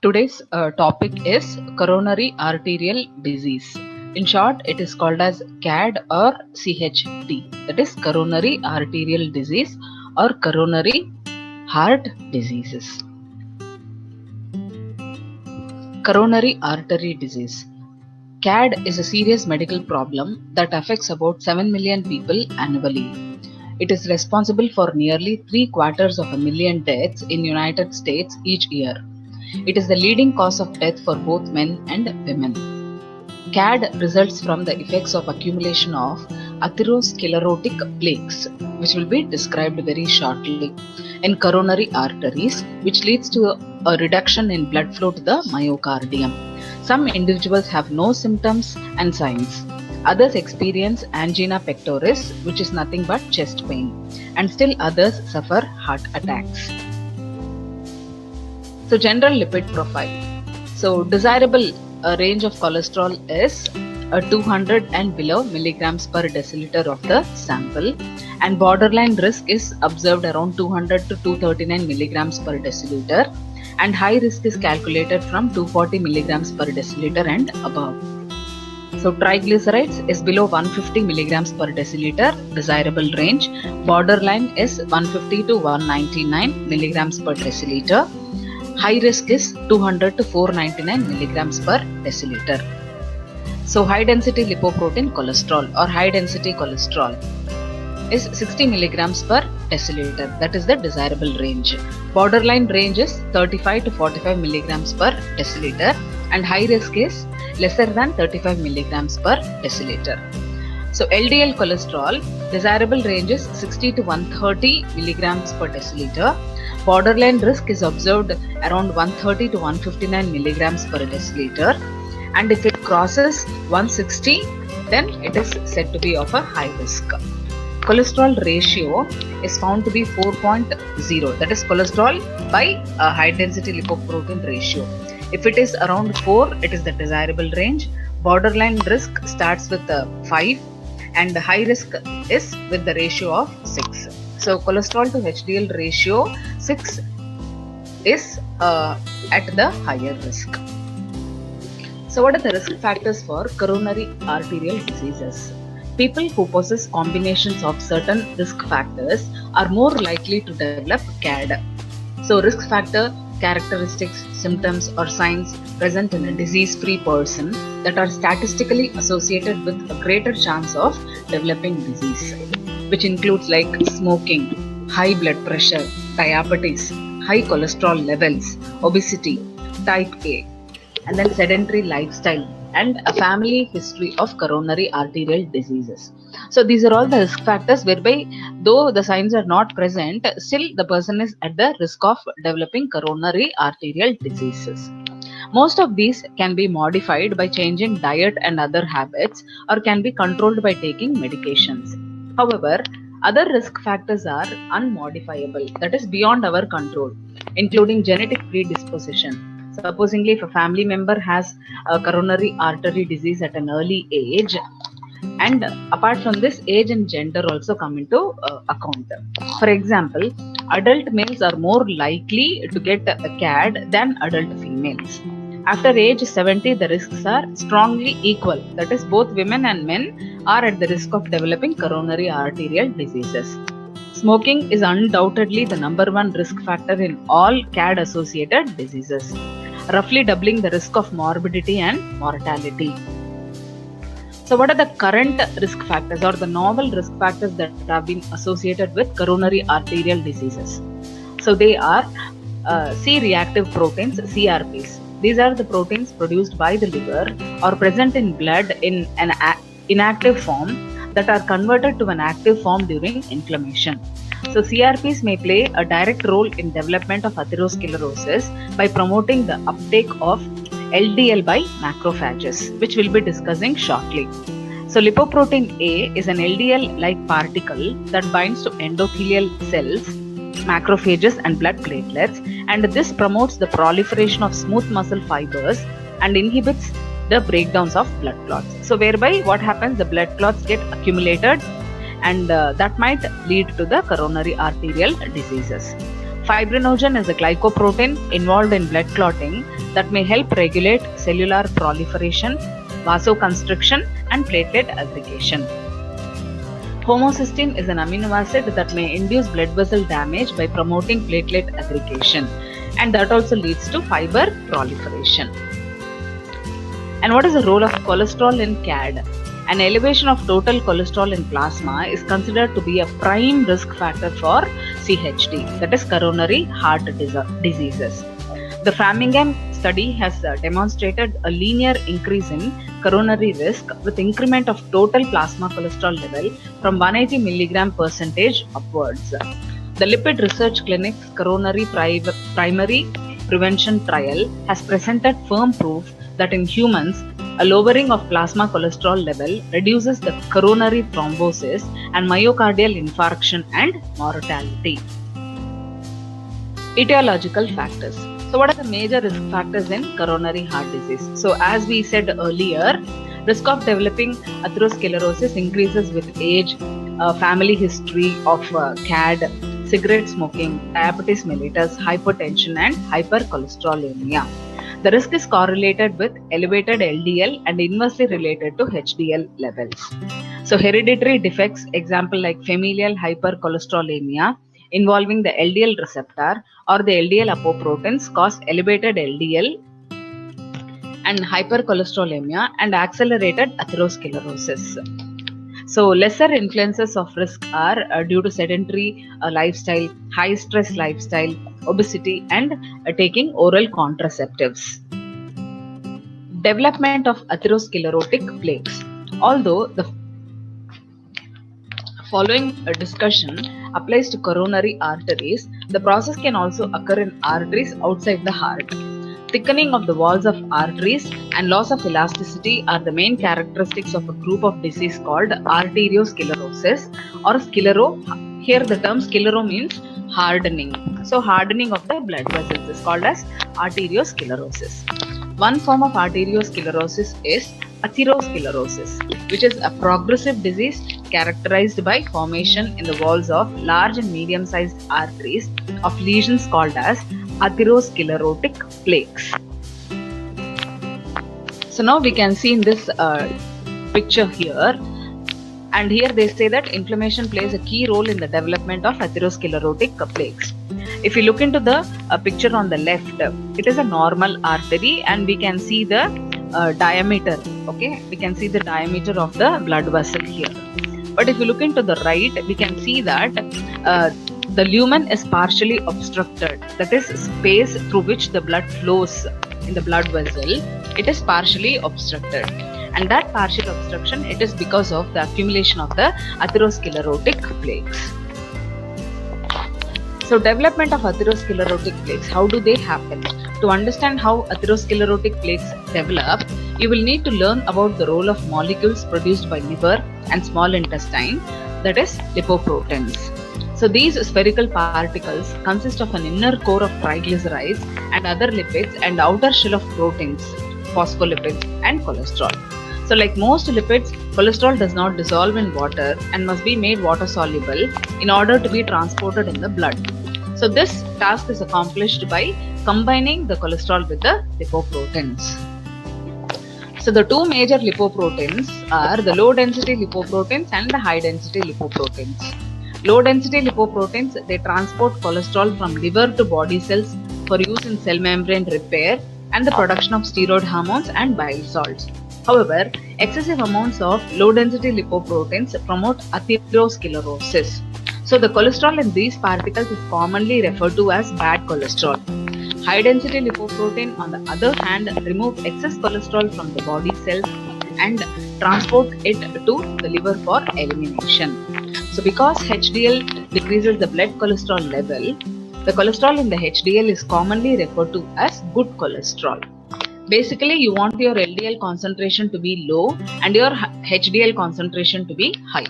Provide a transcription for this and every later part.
Today's topic is coronary arterial disease. In short, it is called as CAD or CHD, that is coronary arterial disease or coronary heart diseases. Coronary artery disease. CAD is a serious medical problem that affects about 7 million people annually. It is responsible for nearly 3/4 of a million deaths in United States each year. It is the leading cause of death for both men and women. CAD results from the effects of accumulation of atherosclerotic plaques, which will be described very shortly, in coronary arteries, which leads to a reduction in blood flow to the myocardium. Some individuals have no symptoms and signs. Others experience angina pectoris, which is nothing but chest pain, and still others suffer heart attacks. So, general lipid profile. So, desirable range of cholesterol is 200 and below milligrams per deciliter of the sample, and borderline risk is observed around 200 to 239 milligrams per deciliter, and high risk is calculated from 240 milligrams per deciliter and above. So triglycerides is below 150 milligrams per deciliter, desirable range. Borderline is 150 to 199 milligrams per deciliter. High risk is 200 to 499 milligrams per deciliter. So high density lipoprotein cholesterol or high density cholesterol is 60 milligrams per deciliter. That is the desirable range. Borderline range is 35 to 45 milligrams per deciliter, and high risk is lesser than 35 milligrams per deciliter. So LDL cholesterol, desirable range is 60 to 130 milligrams per deciliter. Borderline risk is observed around 130 to 159 milligrams per deciliter, and if it crosses 160, then it is said to be of a high risk. Cholesterol ratio is found to be 4.0, that is cholesterol by high density lipoprotein ratio. If it is around 4, it is the desirable range. Borderline risk starts with 5, and the high risk is with the ratio of 6. So cholesterol to HDL ratio 6 is at the higher risk. So what are the risk factors for coronary arterial diseases? People who possess combinations of certain risk factors are more likely to develop CAD. So risk factor characteristics, symptoms or signs present in a disease-free person that are statistically associated with a greater chance of developing disease, which includes like smoking, high blood pressure, diabetes, high cholesterol levels, obesity, type A, and then sedentary lifestyle and a family history of coronary arterial diseases. So these are all the risk factors whereby though the signs are not present, still the person is at the risk of developing coronary arterial diseases. Most of these can be modified by changing diet and other habits, or can be controlled by taking medications. However, other risk factors are unmodifiable, that is beyond our control, including genetic predisposition. Supposingly, if a family member has a coronary artery disease at an early age, and apart from this, age and gender also come into account. For example, adult males are more likely to get a CAD than adult females. After age 70, the risks are strongly equal, that is both women and men are at the risk of developing coronary arterial diseases. Smoking is undoubtedly the number one risk factor in all CAD associated diseases, roughly doubling the risk of morbidity and mortality. So what are the current risk factors or the novel risk factors that have been associated with coronary arterial diseases? So they are C-reactive proteins, CRPs. These are the proteins produced by the liver or present in blood in an inactive form that are converted to an active form during inflammation. So CRPs may play a direct role in development of atherosclerosis by promoting the uptake of LDL by macrophages, which we'll be discussing shortly. So lipoprotein A is an LDL-like particle that binds to endothelial cells, macrophages and blood platelets, and this promotes the proliferation of smooth muscle fibers and inhibits the breakdowns of blood clots. So whereby what happens, the blood clots get accumulated, and that might lead to the coronary arterial diseases. Fibrinogen is a glycoprotein involved in blood clotting that may help regulate cellular proliferation, vasoconstriction, and platelet aggregation. Homocysteine is an amino acid that may induce blood vessel damage by promoting platelet aggregation, and that also leads to fiber proliferation. And what is the role of cholesterol in CAD? An elevation of total cholesterol in plasma is considered to be a prime risk factor for CHD, that is coronary heart diseases. The Framingham study has demonstrated a linear increase in coronary risk with increment of total plasma cholesterol level from 180 milligram percentage upwards. The Lipid Research Clinic's coronary primary prevention trial has presented firm proof that in humans, a lowering of plasma cholesterol level reduces the coronary thrombosis and myocardial infarction and mortality. Etiological factors. So what are the major risk factors in coronary heart disease? So as we said earlier, risk of developing atherosclerosis increases with age, family history of CAD, cigarette smoking, diabetes mellitus, hypertension and hypercholesterolemia. The risk is correlated with elevated LDL and inversely related to HDL levels. So hereditary defects, example like familial hypercholesterolemia, involving the LDL receptor or the LDL apoproteins cause elevated LDL and hypercholesterolemia and accelerated atherosclerosis. So lesser influences of risk are due to sedentary lifestyle, high stress lifestyle, obesity and taking oral contraceptives. Development of atherosclerotic plaques. Although the following discussion applies to coronary arteries, the process can also occur in arteries outside the heart. Thickening of the walls of arteries and loss of elasticity are the main characteristics of a group of disease called arteriosclerosis or sclero. Here the term sclero means hardening. So hardening of the blood vessels is called as arteriosclerosis. One form of arteriosclerosis is atherosclerosis, which is a progressive disease characterized by formation in the walls of large and medium-sized arteries of lesions called as atherosclerotic plaques. So now we can see in this picture here, and here they say that inflammation plays a key role in the development of atherosclerotic plaques. If you look into the picture on the left, it is a normal artery and we can see the diameter, okay, we can see the diameter of the blood vessel here. But if you look into the right, we can see that the lumen is partially obstructed, that is space through which the blood flows in the blood vessel, it is partially obstructed, and that partial obstruction, it is because of the accumulation of the atherosclerotic plaques. So development of atherosclerotic plaques, how do they happen? To understand how atherosclerotic plaques develop, you will need to learn about the role of molecules produced by liver and small intestine, that is lipoproteins. So these spherical particles consist of an inner core of triglycerides and other lipids and outer shell of proteins, phospholipids and cholesterol. So like most lipids, cholesterol does not dissolve in water and must be made water soluble in order to be transported in the blood. So this task is accomplished by combining the cholesterol with the lipoproteins. So the two major lipoproteins are the low density lipoproteins and the high density lipoproteins. Low density lipoproteins, they transport cholesterol from liver to body cells for use in cell membrane repair and the production of steroid hormones and bile salts. However, excessive amounts of low density lipoproteins promote atherosclerosis. So the cholesterol in these particles is commonly referred to as bad cholesterol. High density lipoprotein, on the other hand, remove excess cholesterol from the body cells and transport it to the liver for elimination. So because HDL decreases the blood cholesterol level, the cholesterol in the HDL is commonly referred to as good cholesterol. Basically, you want your LDL concentration to be low and your HDL concentration to be high.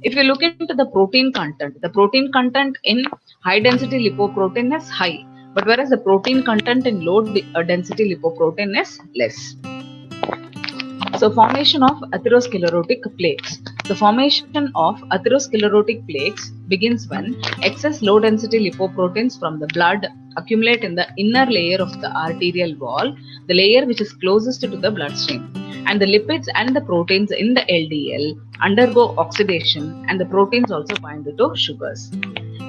If you look into the protein content in high density lipoprotein is high, but whereas the protein content in low density lipoprotein is less. So formation of atherosclerotic plaques. The formation of atherosclerotic plaques begins when excess low density lipoproteins from the blood accumulate in the inner layer of the arterial wall, the layer which is closest to the bloodstream. And the lipids and the proteins in the LDL undergo oxidation, and the proteins also bind to sugars.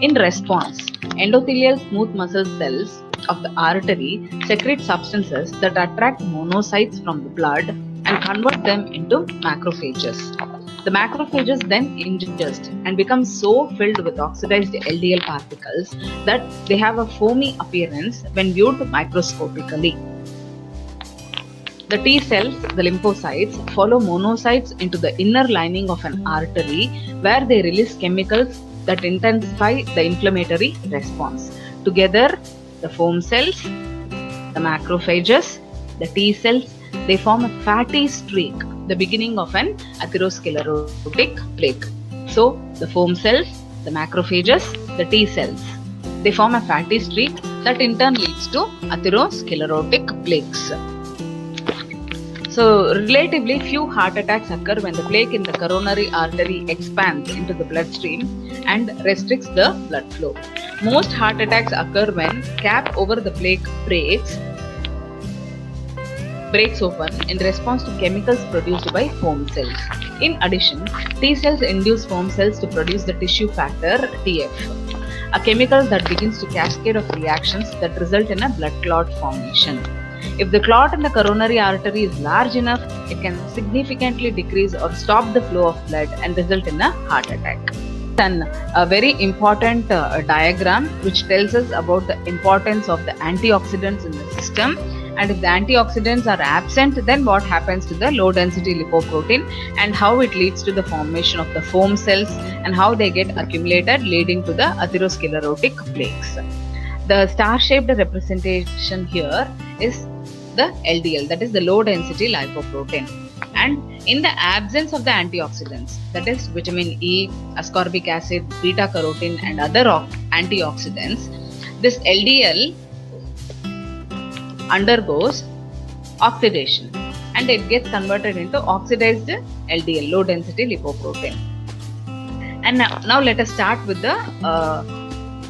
In response, endothelial smooth muscle cells of the artery secrete substances that attract monocytes from the blood and convert them into macrophages. The macrophages then ingest and become so filled with oxidized LDL particles that they have a foamy appearance when viewed microscopically. The T cells, the lymphocytes, follow monocytes into the inner lining of an artery where they release chemicals that intensify the inflammatory response. Together, the foam cells, the macrophages, the T cells, they form a fatty streak, the beginning of an atherosclerotic plaque. So, the foam cells, the macrophages, the T cells, they form a fatty streak that in turn leads to atherosclerotic plaques. So, relatively few heart attacks occur when the plaque in the coronary artery expands into the bloodstream and restricts the blood flow. Most heart attacks occur when cap over the plaque breaks open in response to chemicals produced by foam cells. In addition, T cells induce foam cells to produce the tissue factor TF, a chemical that begins to cascade of reactions that result in a blood clot formation. If the clot in the coronary artery is large enough, it can significantly decrease or stop the flow of blood and result in a heart attack. And a very important diagram which tells us about the importance of the antioxidants in the system, and if the antioxidants are absent, then what happens to the low density lipoprotein and how it leads to the formation of the foam cells and how they get accumulated, leading to the atherosclerotic plaques. The star shaped representation here is the LDL, that is the low density lipoprotein. And in the absence of the antioxidants, that is vitamin E, ascorbic acid, beta carotene and other antioxidants, this LDL undergoes oxidation and it gets converted into oxidized LDL, low density lipoprotein. And now let us start with the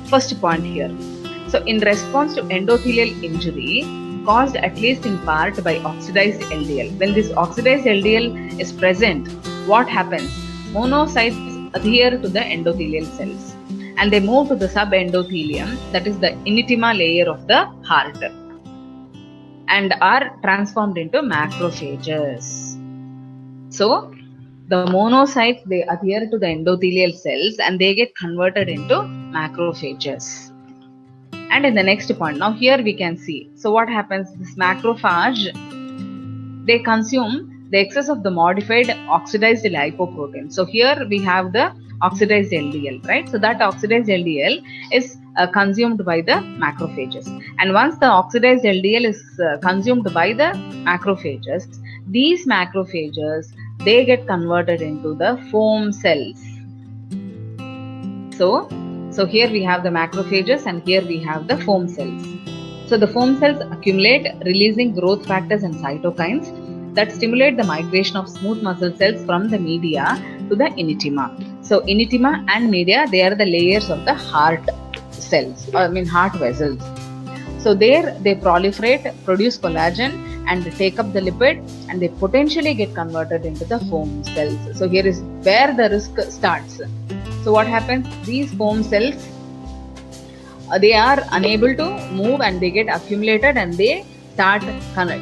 first point here. So in response to endothelial injury caused at least in part by oxidized LDL, when this oxidized LDL is present, what happens? Monocytes adhere to the endothelial cells and they move to the subendothelium, that is the intima layer of the heart, and are transformed into macrophages. So the monocytes, they adhere to the endothelial cells and they get converted into macrophages. And in the next point, now here we can see, so what happens, this macrophage, they consume the excess of the modified oxidized lipoprotein. So here we have the oxidized LDL, right? So that oxidized LDL is consumed by the macrophages. And once the oxidized LDL is consumed by the macrophages, these macrophages, they get converted into the foam cells. So here we have the macrophages and here we have the foam cells. So the foam cells accumulate, releasing growth factors and cytokines that stimulate the migration of smooth muscle cells from the media to the intima. So intima and media, they are the layers of the heart cells, heart vessels. So there they proliferate, produce collagen and take up the lipid and they potentially get converted into the foam cells. So here is where the risk starts. So what happens? These foam cells, they are unable to move and they get accumulated and they start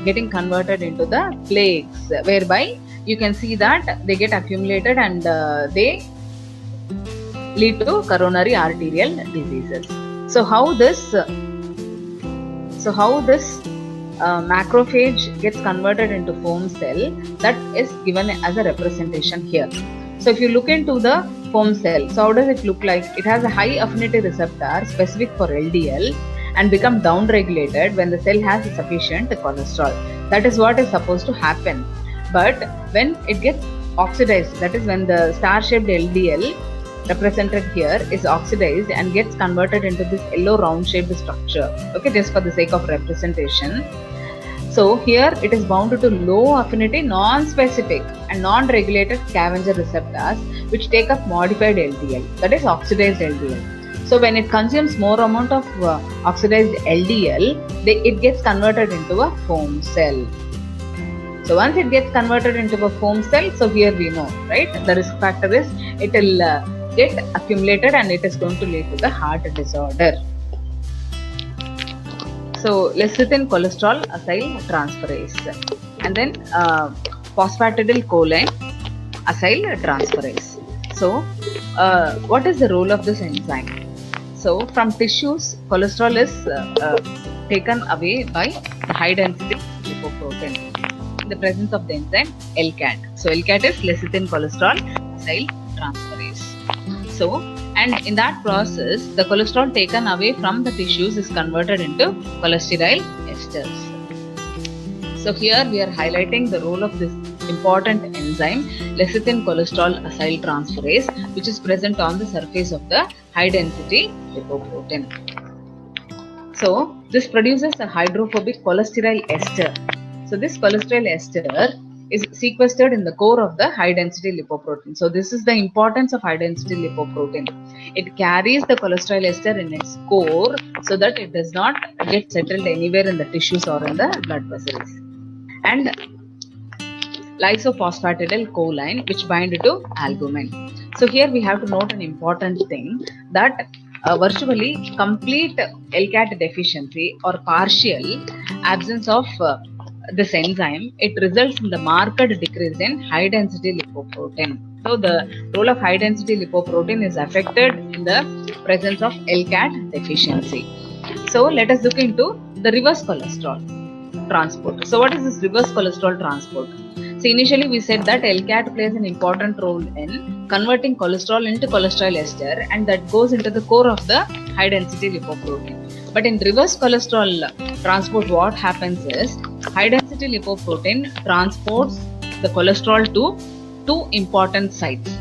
getting converted into the plaques, whereby you can see that they get accumulated and they lead to coronary arterial diseases. So how this macrophage gets converted into foam cell, that is given as a representation here. So if you look into the foam cell, so how does it look like? It has a high affinity receptor specific for LDL and become downregulated when the cell has sufficient cholesterol. That is what is supposed to happen. But when it gets oxidized, that is when the star-shaped LDL represented here is oxidized and gets converted into this yellow round-shaped structure. Okay, just for the sake of representation. So here it is bound to low affinity, non-specific and non-regulated scavenger receptors which take up modified LDL, that is oxidized LDL. So when it consumes more amount of oxidized LDL, it gets converted into a foam cell. So once it gets converted into a foam cell, so here we know, right, the risk factor is it will get accumulated and it is going to lead to the heart disorder. So lecithin cholesterol acyl transferase, and then phosphatidylcholine acyl transferase. So what is the role of this enzyme? So from tissues, cholesterol is taken away by the high density lipoprotein in the presence of the enzyme LCAT. So LCAT is lecithin cholesterol acyl transferase. So, and in that process, the cholesterol taken away from the tissues is converted into cholesterol esters. So here we are highlighting the role of this important enzyme lecithin cholesterol acyl transferase, which is present on the surface of the high density lipoprotein. So this produces a hydrophobic cholesterol ester. So this cholesterol ester is sequestered in the core of the high density lipoprotein. So this is the importance of high density lipoprotein. It carries the cholesterol ester in its core so that it does not get settled anywhere in the tissues or in the blood vessels. And lysophosphatidylcholine, which bind to albumin. So here we have to note an important thing, that virtually complete LCAT deficiency or partial absence of this enzyme, it results in the marked decrease in high density lipoprotein. So the role of high density lipoprotein is affected in the presence of LCAT deficiency. So let us look into the reverse cholesterol transport. So what is this reverse cholesterol transport? So initially we said that LCAT plays an important role in converting cholesterol into cholesterol ester, and that goes into the core of the high density lipoprotein. But in reverse cholesterol transport, what happens is high density lipoprotein transports the cholesterol to two important sites.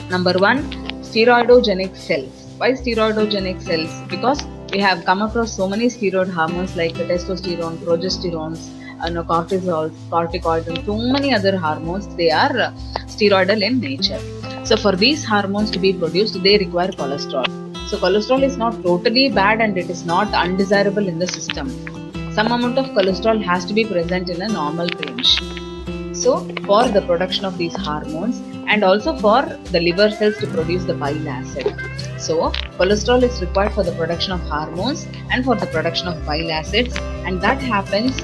Number one, steroidogenic cells. Why steroidogenic cells? Because we have come across so many steroid hormones like testosterone, progesterones, cortisols, corticoids, and so many other hormones. They are steroidal in nature. So for these hormones to be produced, they require cholesterol. So cholesterol is not totally bad and it is not undesirable in the system. Some amount of cholesterol has to be present in a normal range. So for the production of these hormones and also for the liver cells to produce the bile acid. So cholesterol is required for the production of hormones and for the production of bile acids, and that happens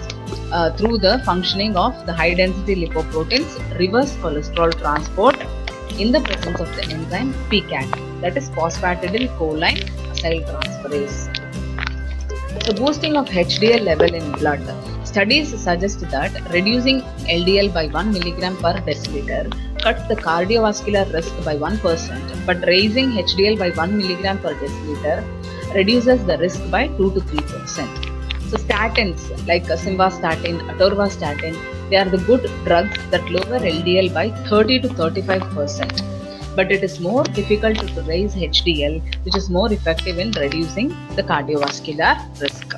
through the functioning of the high density lipoproteins reverse cholesterol transport in the presence of the enzyme PCAT, that is phosphatidylcholine acyl transferase. So boosting of HDL level in blood. Studies suggest that reducing LDL by 1 mg per deciliter cuts the cardiovascular risk by 1%, but raising HDL by 1 mg per deciliter reduces the risk by 2 to 3%. So statins like simvastatin, atorvastatin, they are the good drugs that lower LDL by 30 to 35%. But it is more difficult to raise HDL, which is more effective in reducing the cardiovascular risk.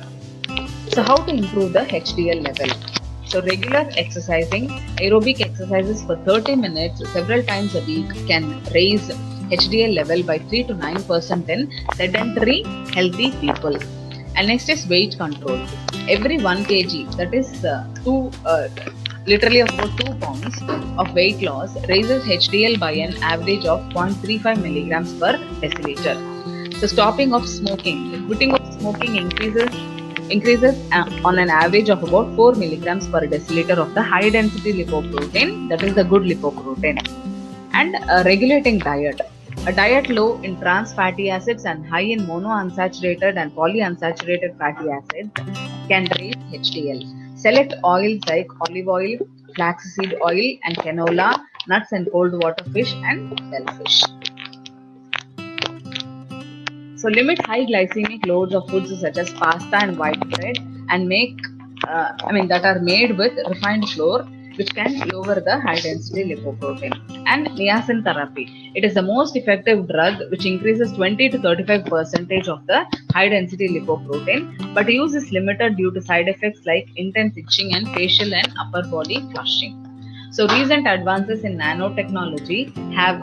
So how to improve the HDL level? So regular exercising, aerobic exercises for 30 minutes several times a week can raise HDL level by 3 to 9% in sedentary healthy people. And next is weight control. Every 1 kg, that is literally about 2 pounds of weight loss raises HDL by an average of 0.35 milligrams per deciliter. So stopping of smoking, quitting of smoking increases on an average of about 4 milligrams per deciliter of the high density lipoprotein, that is the good lipoprotein. And regulating diet. A diet low in trans fatty acids and high in monounsaturated and polyunsaturated fatty acids can raise HDL. Select oils like olive oil, flaxseed oil and canola, nuts and cold water fish and shellfish. So limit high glycemic loads of foods such as pasta and white bread and that are made with refined flour, which can lower the high density lipoprotein. And niacin therapy. It is the most effective drug which increases 20 to 35% of the high density lipoprotein, but use is limited due to side effects like intense itching and facial and upper body flushing. So recent advances in nanotechnology have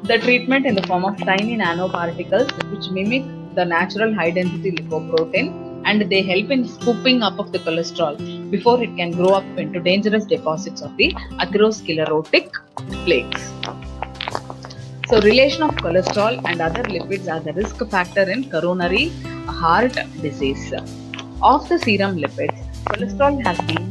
The treatment in the form of tiny nanoparticles which mimic the natural high density lipoprotein, and they help in scooping up of the cholesterol before it can grow up into dangerous deposits of the atherosclerotic plaques. So, relation of cholesterol and other lipids are the risk factor in coronary heart disease. Of the serum lipids, cholesterol has been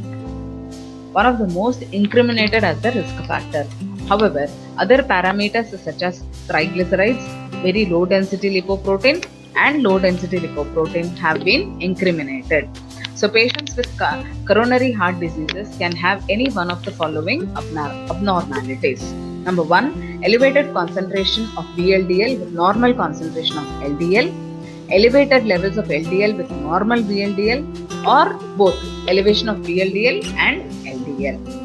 one of the most incriminated as the risk factor. However, other parameters such as triglycerides, very low density lipoprotein, and low density lipoprotein have been incriminated. So, patients with coronary heart diseases can have any one of the following abnormalities. Number 1, elevated concentration of VLDL with normal concentration of LDL, elevated levels of LDL with normal VLDL, or both elevation of VLDL and LDL.